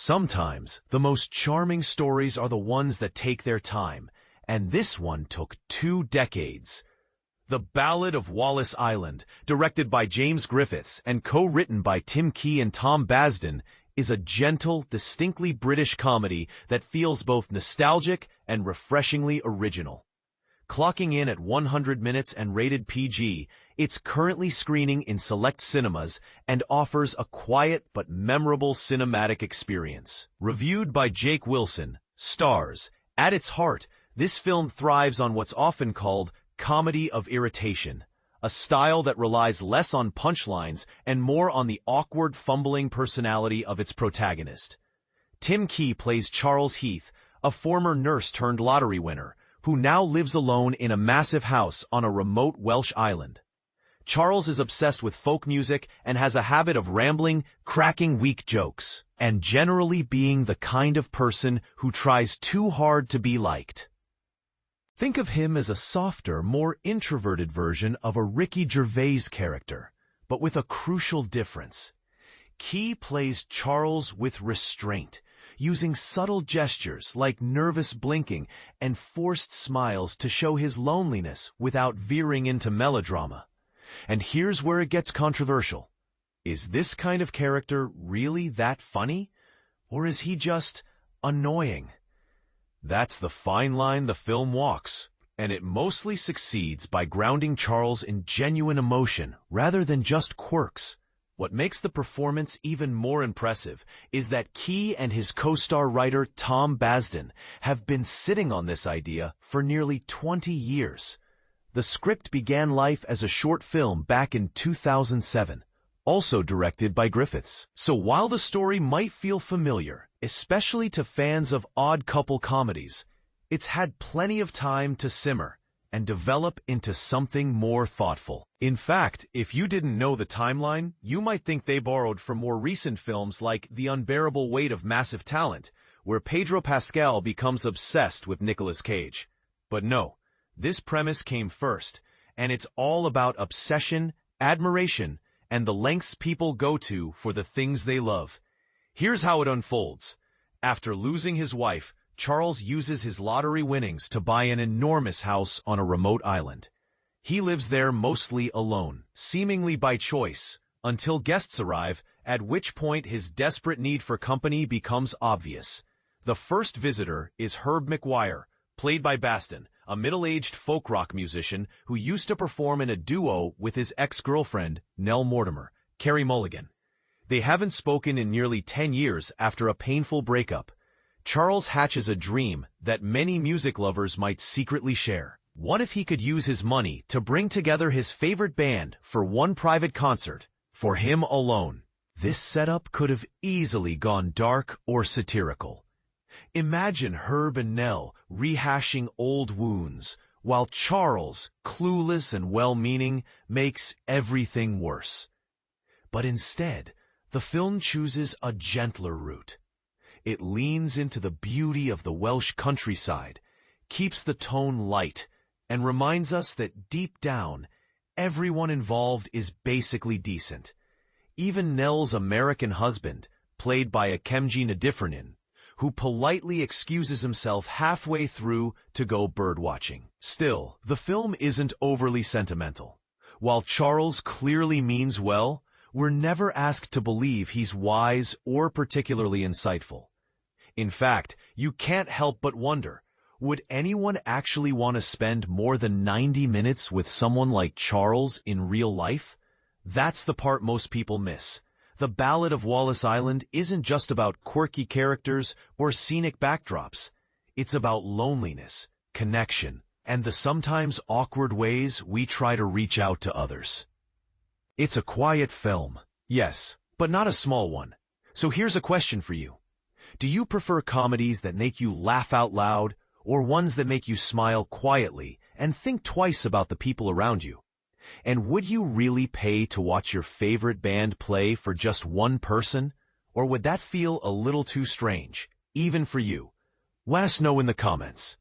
Sometimes, the most charming stories are the ones that take their time, and this one took 2 decades. The Ballad of Wallis Island, directed by James Griffiths and co-written by Tim Key and Tom Basden, is a gentle, distinctly British comedy that feels both nostalgic and refreshingly original. Clocking in at 100 minutes and rated PG, it's currently screening in select cinemas and offers a quiet but memorable cinematic experience. Reviewed by Jake Wilson, stars. At its heart, this film thrives on what's often called comedy of irritation, a style that relies less on punchlines and more on the awkward, fumbling personality of its protagonist. Tim Key plays Charles Heath, a former nurse-turned-lottery winner, who now lives alone in a massive house on a remote Welsh island. Charles is obsessed with folk music and has a habit of rambling, cracking weak jokes, and generally being the kind of person who tries too hard to be liked. Think of him as a softer, more introverted version of a Ricky Gervais character, but with a crucial difference. Key plays Charles with restraint, using subtle gestures like nervous blinking and forced smiles to show his loneliness without veering into melodrama. And here's where it gets controversial. Is this kind of character really that funny? Or is he just annoying? That's the fine line the film walks, and it mostly succeeds by grounding Charles in genuine emotion rather than just quirks. What makes the performance even more impressive is that Key and his co-star writer Tom Basden have been sitting on this idea for nearly 20 years. The script began life as a short film back in 2007, also directed by Griffiths. So while the story might feel familiar, especially to fans of odd couple comedies, it's had plenty of time to simmer and develop into something more thoughtful. In fact, if you didn't know the timeline, you might think they borrowed from more recent films like The Unbearable Weight of Massive Talent, where Pedro Pascal becomes obsessed with Nicolas Cage. But no, this premise came first, and it's all about obsession, admiration, and the lengths people go to for the things they love. Here's how it unfolds. After losing his wife, Charles uses his lottery winnings to buy an enormous house on a remote island. He lives there mostly alone, seemingly by choice, until guests arrive, at which point his desperate need for company becomes obvious. The first visitor is McGwyer, played by Basden, a middle-aged folk rock musician who used to perform in a duo with his ex-girlfriend, Nell Mortimer, Carey Mulligan. They haven't spoken in nearly 10 years after a painful breakup. Charles hatches a dream that many music lovers might secretly share. What if he could use his money to bring together his favorite band for one private concert, for him alone? This setup could have easily gone dark or satirical. Imagine Herb and Nell rehashing old wounds, while Charles, clueless and well-meaning, makes everything worse. But instead, the film chooses a gentler route. It leans into the beauty of the Welsh countryside, keeps the tone light, and reminds us that deep down, everyone involved is basically decent. Even Nell's American husband, played by Akemji Nadiffernan, who politely excuses himself halfway through to go birdwatching. Still, the film isn't overly sentimental. While Charles clearly means well, we're never asked to believe he's wise or particularly insightful. In fact, you can't help but wonder, would anyone actually want to spend more than 90 minutes with someone like Charles in real life? That's the part most people miss. The Ballad of Wallis Island isn't just about quirky characters or scenic backdrops. It's about loneliness, connection, and the sometimes awkward ways we try to reach out to others. It's a quiet film, yes, but not a small one. So here's a question for you. Do you prefer comedies that make you laugh out loud, or ones that make you smile quietly and think twice about the people around you? And would you really pay to watch your favorite band play for just one person? Or would that feel a little too strange, even for you? Let us know in the comments.